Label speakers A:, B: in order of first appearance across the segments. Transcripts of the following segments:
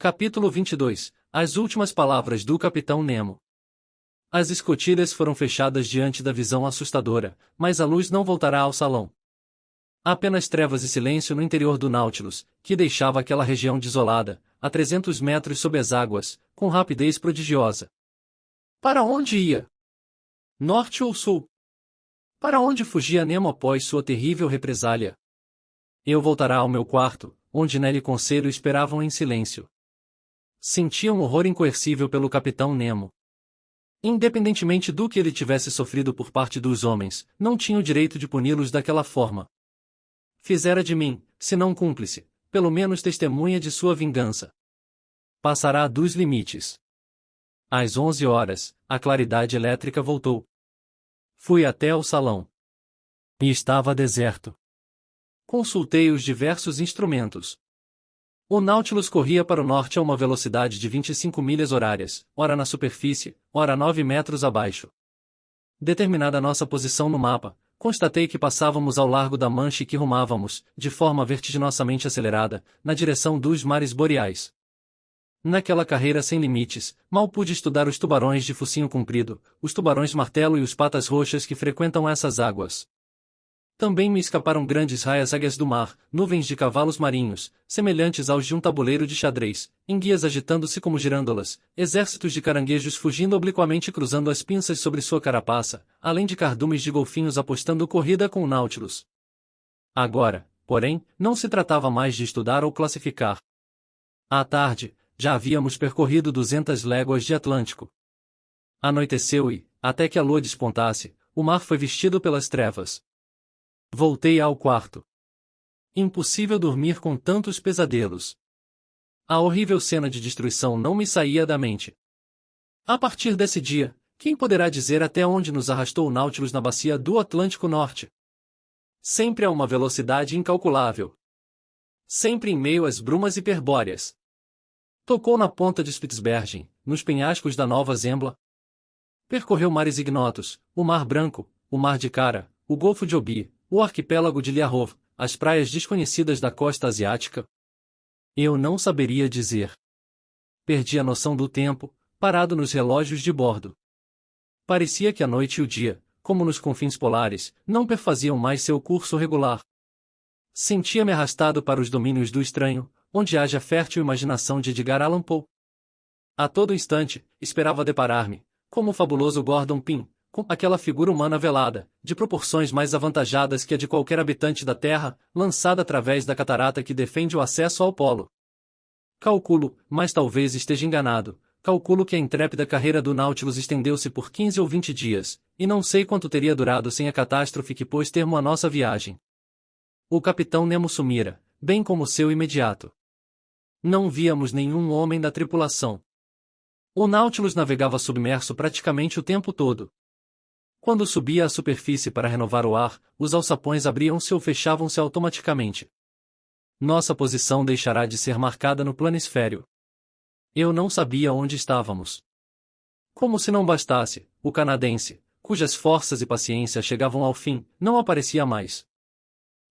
A: Capítulo 22. As últimas palavras do Capitão Nemo. As escotilhas foram fechadas diante da visão assustadora, mas a luz não voltará ao salão. Apenas trevas e silêncio no interior do Nautilus, que deixava aquela região desolada, a 300 metros sob as águas, com rapidez prodigiosa. Para onde ia? Norte ou sul? Para onde fugia Nemo após sua terrível represália? Eu voltará ao meu quarto, onde Nell e Conselho esperavam em silêncio. Sentia um horror incoercível pelo Capitão Nemo. Independentemente do que ele tivesse sofrido por parte dos homens, não tinha o direito de puni-los daquela forma. Fizera de mim, se não cúmplice, pelo menos testemunha de sua vingança. Passará dos limites. Às 11 horas, a claridade elétrica voltou. Fui até o salão. E estava deserto. Consultei os diversos instrumentos. O Nautilus corria para o norte a uma velocidade de 25 milhas horárias, ora na superfície, ora 9 metros abaixo. Determinada nossa posição no mapa, constatei que passávamos ao largo da Mancha e que rumávamos, de forma vertiginosamente acelerada, na direção dos mares boreais. Naquela carreira sem limites, mal pude estudar os tubarões de focinho comprido, os tubarões martelo e os patas roxas que frequentam essas águas. Também me escaparam grandes raias-águias do mar, nuvens de cavalos marinhos, semelhantes aos de um tabuleiro de xadrez, enguias agitando-se como girândolas, exércitos de caranguejos fugindo obliquamente e cruzando as pinças sobre sua carapaça, além de cardumes de golfinhos apostando corrida com o Nautilus. Agora, porém, não se tratava mais de estudar ou classificar. À tarde, já havíamos percorrido 200 léguas de Atlântico. Anoiteceu e, até que a lua despontasse, o mar foi vestido pelas trevas. Voltei ao quarto. Impossível dormir com tantos pesadelos. A horrível cena de destruição não me saía da mente. A partir desse dia, quem poderá dizer até onde nos arrastou o Nautilus na bacia do Atlântico Norte? Sempre a uma velocidade incalculável. Sempre em meio às brumas hiperbóreas. Tocou na ponta de Spitsbergen, nos penhascos da Nova Zembla. Percorreu mares ignotos, o Mar Branco, o Mar de Kara, o Golfo de Obi, o arquipélago de Liahov, as praias desconhecidas da costa asiática? Eu não saberia dizer. Perdi a noção do tempo, parado nos relógios de bordo. Parecia que a noite e o dia, como nos confins polares, não perfaziam mais seu curso regular. Sentia-me arrastado para os domínios do estranho, onde haja fértil imaginação de Edgar Allan Poe. A todo instante, esperava deparar-me, como o fabuloso Gordon Pym, com aquela figura humana velada, de proporções mais avantajadas que a de qualquer habitante da Terra, lançada através da catarata que defende o acesso ao polo. Calculo, mas talvez esteja enganado, calculo que a intrépida carreira do Nautilus estendeu-se por 15 ou 20 dias, e não sei quanto teria durado sem a catástrofe que pôs termo à nossa viagem. O Capitão Nemo sumira, bem como seu imediato. Não víamos nenhum homem da tripulação. O Nautilus navegava submerso praticamente o tempo todo. Quando subia à superfície para renovar o ar, os alçapões abriam-se ou fechavam-se automaticamente. Nossa posição deixará de ser marcada no planisfério. Eu não sabia onde estávamos. Como se não bastasse, o canadense, cujas forças e paciência chegavam ao fim, não aparecia mais.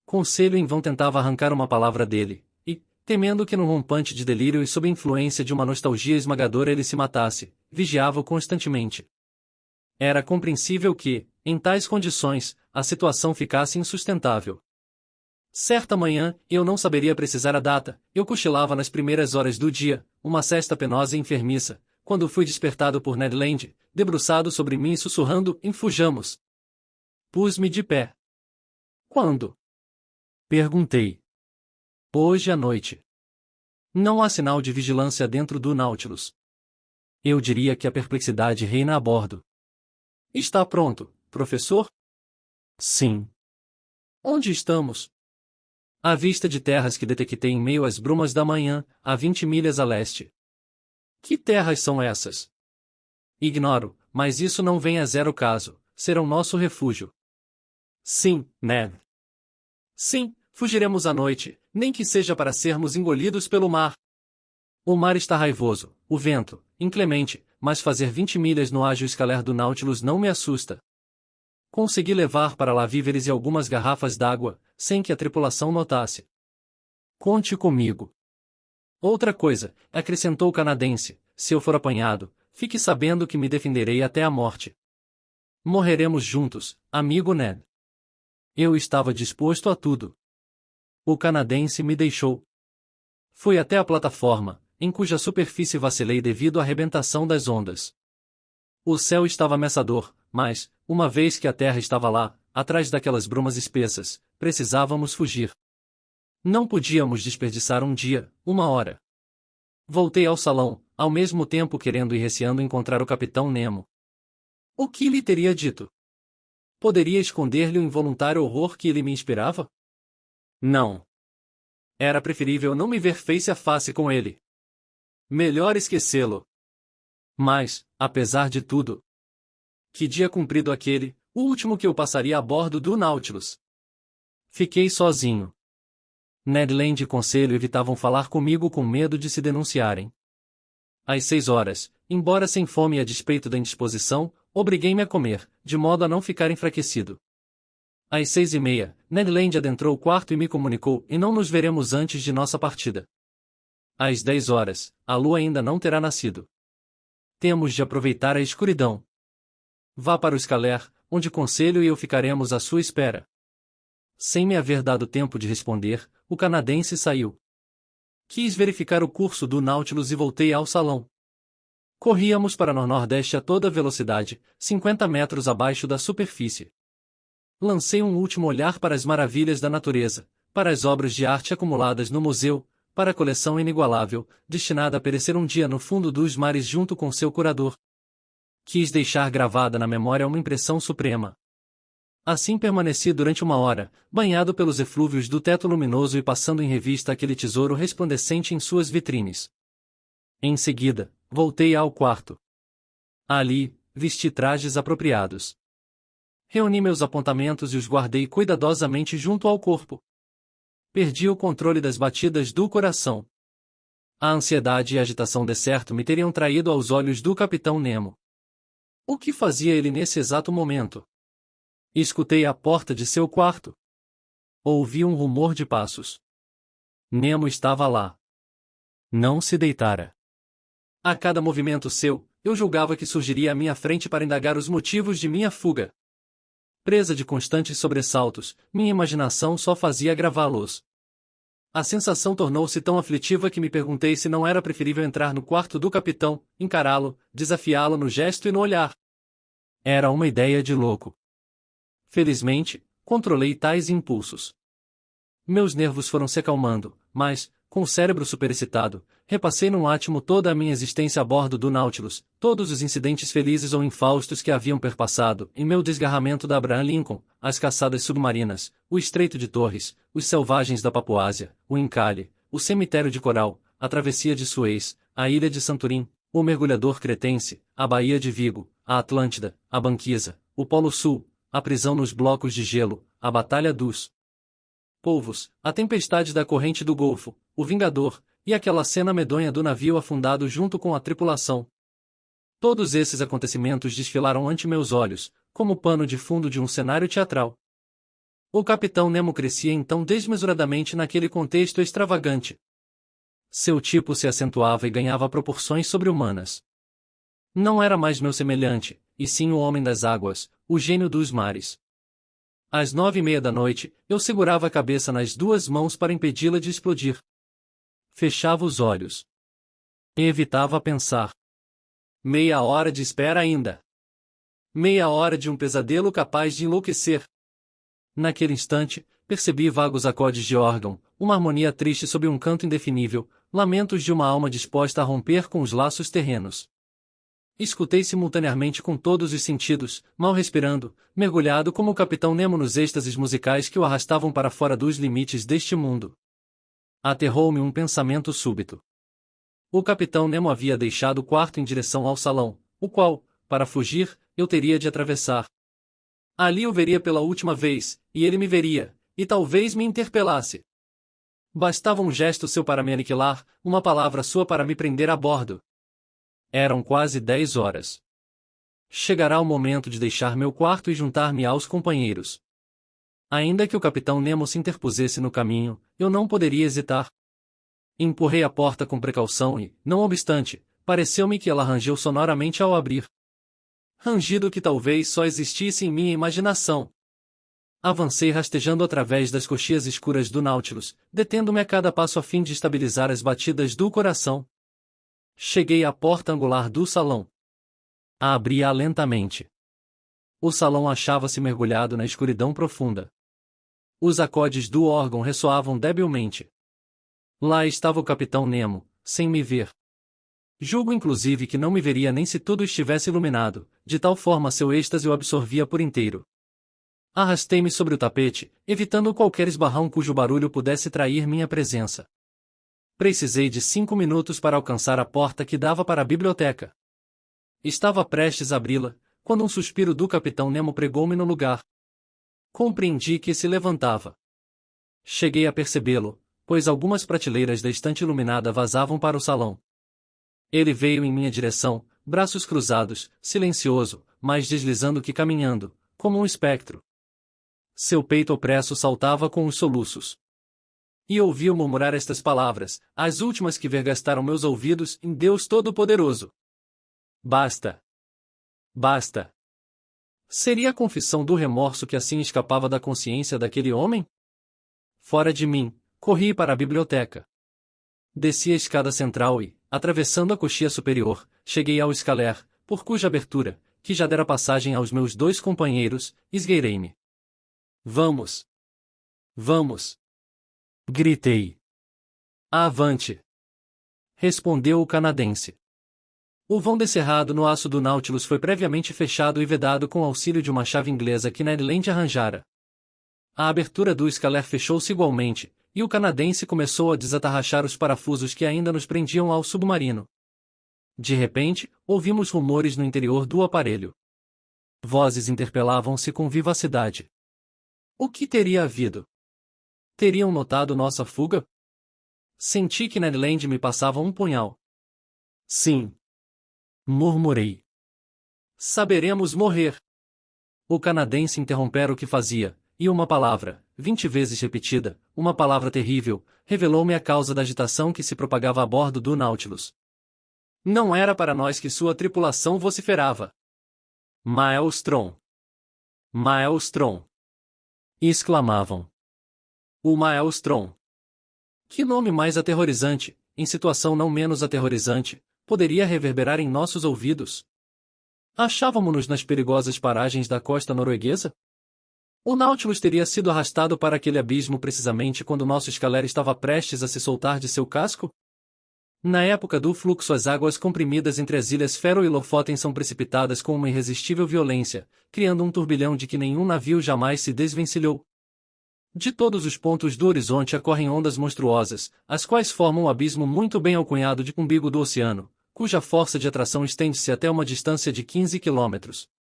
A: Conselho em vão tentava arrancar uma palavra dele, e, temendo que num rompante de delírio e sob influência de uma nostalgia esmagadora ele se matasse, vigiava-o constantemente. Era compreensível que, em tais condições, a situação ficasse insustentável. Certa manhã, eu não saberia precisar a data, eu cochilava nas primeiras horas do dia, uma sesta penosa e enfermiça, quando fui despertado por Ned Land, debruçado sobre mim e sussurrando, "Fujamos." Pus-me de pé. Quando? Perguntei. Hoje à noite. Não há sinal de vigilância dentro do Nautilus. Eu diria que a perplexidade reina a bordo. Está pronto, professor? Sim. Onde estamos? À vista de terras que detectei em meio às brumas da manhã, a 20 milhas a leste. Que terras são essas? Ignoro, mas isso não vem a zero caso, serão nosso refúgio. Sim, Ned. Sim, fugiremos à noite, nem que seja para sermos engolidos pelo mar. O mar está raivoso, o vento, inclemente, mas fazer 20 milhas no ágil escalar do Nautilus não me assusta. Consegui levar para lá víveres e algumas garrafas d'água, sem que a tripulação notasse. Conte comigo. Outra coisa, acrescentou o canadense, se eu for apanhado, fique sabendo que me defenderei até a morte. Morreremos juntos, amigo Ned. Eu estava disposto a tudo. O canadense me deixou. Fui até a plataforma, em cuja superfície vacilei devido à arrebentação das ondas. O céu estava ameaçador, mas, uma vez que a terra estava lá, atrás daquelas brumas espessas, precisávamos fugir. Não podíamos desperdiçar um dia, uma hora. Voltei ao salão, ao mesmo tempo querendo e receando encontrar o capitão Nemo. O que lhe teria dito? Poderia esconder-lhe o involuntário horror que ele me inspirava? Não. Era preferível não me ver face a face com ele. Melhor esquecê-lo. Mas, apesar de tudo, que dia cumprido aquele, o último que eu passaria a bordo do Nautilus. Fiquei sozinho. Ned Land e Conselho evitavam falar comigo com medo de se denunciarem. Às 6 horas, embora sem fome e a despeito da indisposição, obriguei-me a comer, de modo a não ficar enfraquecido. Às 6h30, Ned Land adentrou o quarto e me comunicou, e não nos veremos antes de nossa partida. Às 10 horas, a lua ainda não terá nascido. Temos de aproveitar a escuridão. Vá para o escaler, onde Conselho e eu ficaremos à sua espera. Sem me haver dado tempo de responder, o canadense saiu. Quis verificar o curso do Nautilus e voltei ao salão. Corríamos para nordeste a toda velocidade, 50 metros abaixo da superfície. Lancei um último olhar para as maravilhas da natureza, para as obras de arte acumuladas no museu, para a coleção inigualável, destinada a perecer um dia no fundo dos mares junto com seu curador. Quis deixar gravada na memória uma impressão suprema. Assim permaneci durante 1 hora, banhado pelos eflúvios do teto luminoso e passando em revista aquele tesouro resplandecente em suas vitrines. Em seguida, voltei ao quarto. Ali, vesti trajes apropriados. Reuni meus apontamentos e os guardei cuidadosamente junto ao corpo. Perdi o controle das batidas do coração. A ansiedade e a agitação decerto me teriam traído aos olhos do capitão Nemo. O que fazia ele nesse exato momento? Escutei a porta de seu quarto. Ouvi um rumor de passos. Nemo estava lá. Não se deitara. A cada movimento seu, eu julgava que surgiria à minha frente para indagar os motivos de minha fuga. Presa de constantes sobressaltos, minha imaginação só fazia agravá-los. A sensação tornou-se tão aflitiva que me perguntei se não era preferível entrar no quarto do capitão, encará-lo, desafiá-lo no gesto e no olhar. Era uma ideia de louco. Felizmente, controlei tais impulsos. Meus nervos foram se acalmando, mas, com o cérebro superexcitado, repassei num átimo toda a minha existência a bordo do Nautilus, todos os incidentes felizes ou infaustos que haviam perpassado, em meu desgarramento da Abraham Lincoln, as caçadas submarinas, o Estreito de Torres, os selvagens da Papuásia, o encalhe, o cemitério de Coral, a travessia de Suez, a ilha de Santorim, o mergulhador cretense, a Baía de Vigo, a Atlântida, a Banquisa, o Polo Sul, a prisão nos blocos de gelo, a Batalha dos Polvos, a tempestade da corrente do Golfo, o Vingador, e aquela cena medonha do navio afundado junto com a tripulação. Todos esses acontecimentos desfilaram ante meus olhos, como pano de fundo de um cenário teatral. O capitão Nemo crescia então desmesuradamente naquele contexto extravagante. Seu tipo se acentuava e ganhava proporções sobre-humanas. Não era mais meu semelhante, e sim o homem das águas, o gênio dos mares. Às 9h30 da noite, eu segurava a cabeça nas 2 mãos para impedi-la de explodir. Fechava os olhos. E evitava pensar. 30 horas de espera ainda. 30 horas de um pesadelo capaz de enlouquecer. Naquele instante, percebi vagos acordes de órgão, uma harmonia triste sob um canto indefinível, lamentos de uma alma disposta a romper com os laços terrenos. Escutei simultaneamente com todos os sentidos, mal respirando, mergulhado como o capitão Nemo nos êxtases musicais que o arrastavam para fora dos limites deste mundo. Aterrou-me um pensamento súbito. O capitão Nemo havia deixado o quarto em direção ao salão, o qual, para fugir, eu teria de atravessar. Ali o veria pela última vez, e ele me veria, e talvez me interpelasse. Bastava um gesto seu para me aniquilar, uma palavra sua para me prender a bordo. Eram quase 10 horas. Chegará o momento de deixar meu quarto e juntar-me aos companheiros. Ainda que o capitão Nemo se interpusesse no caminho, eu não poderia hesitar. Empurrei a porta com precaução e, não obstante, pareceu-me que ela rangeu sonoramente ao abrir. Rangido que talvez só existisse em minha imaginação. Avancei rastejando através das coxias escuras do Nautilus, detendo-me a cada passo a fim de estabilizar as batidas do coração. Cheguei à porta angular do salão. Abri-a lentamente. O salão achava-se mergulhado na escuridão profunda. Os acordes do órgão ressoavam debilmente. Lá estava o Capitão Nemo, sem me ver. Julgo inclusive que não me veria nem se tudo estivesse iluminado, de tal forma seu êxtase o absorvia por inteiro. Arrastei-me sobre o tapete, evitando qualquer esbarrão cujo barulho pudesse trair minha presença. Precisei de 5 minutos para alcançar a porta que dava para a biblioteca. Estava prestes a abri-la, quando um suspiro do Capitão Nemo pregou-me no lugar. Compreendi que se levantava. Cheguei a percebê-lo, pois algumas prateleiras da estante iluminada vazavam para o salão. Ele veio em minha direção, braços cruzados, silencioso, mas deslizando que caminhando, como um espectro. Seu peito opresso saltava com os soluços. E ouvi-o murmurar estas palavras, as últimas que vergastaram meus ouvidos, em Deus Todo-Poderoso. Basta. Basta. Seria a confissão do remorso que assim escapava da consciência daquele homem? Fora de mim, corri para a biblioteca. Desci a escada central e, atravessando a coxia superior, cheguei ao escaler, por cuja abertura, que já dera passagem aos meus 2 companheiros, esgueirei-me. Vamos! Vamos! Gritei. Avante! Respondeu o canadense. O vão descerrado no aço do Nautilus foi previamente fechado e vedado com o auxílio de uma chave inglesa que Ned Land arranjara. A abertura do escaler fechou-se igualmente, e o canadense começou a desatarrachar os parafusos que ainda nos prendiam ao submarino. De repente, ouvimos rumores no interior do aparelho. Vozes interpelavam-se com vivacidade. O que teria havido? Teriam notado nossa fuga? Senti que Ned Land me passava um punhal. Sim. Murmurei. Saberemos morrer. O canadense interrompera o que fazia, e uma palavra, 20 vezes repetida, uma palavra terrível, revelou-me a causa da agitação que se propagava a bordo do Nautilus. Não era para nós que sua tripulação vociferava. Maelstrom! Maelstrom! Exclamavam. O Maelstrom! Que nome mais aterrorizante, em situação não menos aterrorizante, poderia reverberar em nossos ouvidos? Achávamo-nos nas perigosas paragens da costa norueguesa? O Nautilus teria sido arrastado para aquele abismo precisamente quando nosso escaler estava prestes a se soltar de seu casco? Na época do fluxo as águas comprimidas entre as ilhas Faroe e Lofoten são precipitadas com uma irresistível violência, criando um turbilhão de que nenhum navio jamais se desvencilhou. De todos os pontos do horizonte acorrem ondas monstruosas, as quais formam um abismo muito bem alcunhado de umbigo do oceano, cuja força de atração estende-se até uma distância de 15 quilômetros.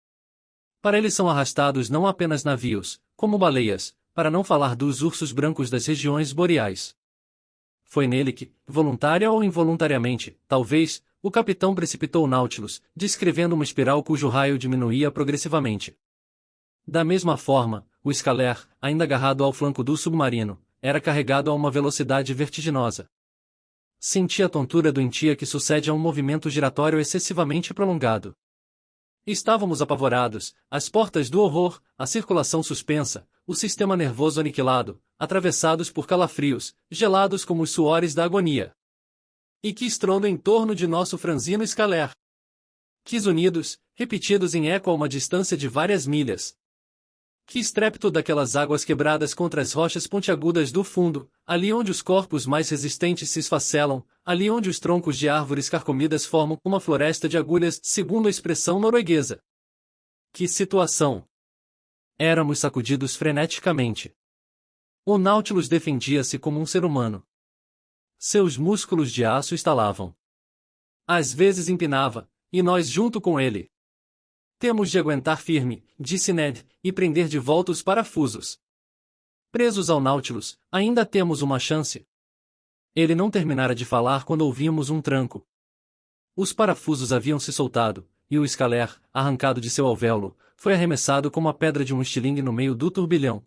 A: Para ele são arrastados não apenas navios, como baleias, para não falar dos ursos brancos das regiões boreais. Foi nele que, voluntária ou involuntariamente, talvez, o capitão precipitou o Nautilus, descrevendo uma espiral cujo raio diminuía progressivamente. Da mesma forma, o escaler, ainda agarrado ao flanco do submarino, era carregado a uma velocidade vertiginosa. Senti a tontura doentia que sucede a um movimento giratório excessivamente prolongado. Estávamos apavorados, as portas do horror, a circulação suspensa, o sistema nervoso aniquilado, atravessados por calafrios, gelados como os suores da agonia. E que estrondo em torno de nosso franzino escaler! Que zunidos, repetidos em eco a uma distância de várias milhas! Que estrépito daquelas águas quebradas contra as rochas pontiagudas do fundo, ali onde os corpos mais resistentes se esfacelam, ali onde os troncos de árvores carcomidas formam uma floresta de agulhas, segundo a expressão norueguesa. Que situação! Éramos sacudidos freneticamente. O Nautilus defendia-se como um ser humano. Seus músculos de aço estalavam. Às vezes empinava, e nós junto com ele. Temos de aguentar firme, disse Ned, e prender de volta os parafusos. Presos ao Nautilus, ainda temos uma chance. Ele não terminara de falar quando ouvimos um tranco. Os parafusos haviam se soltado, e o escaler, arrancado de seu alvéolo, foi arremessado como a pedra de um estilingue no meio do turbilhão.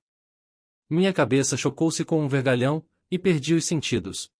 A: Minha cabeça chocou-se com um vergalhão, e perdi os sentidos.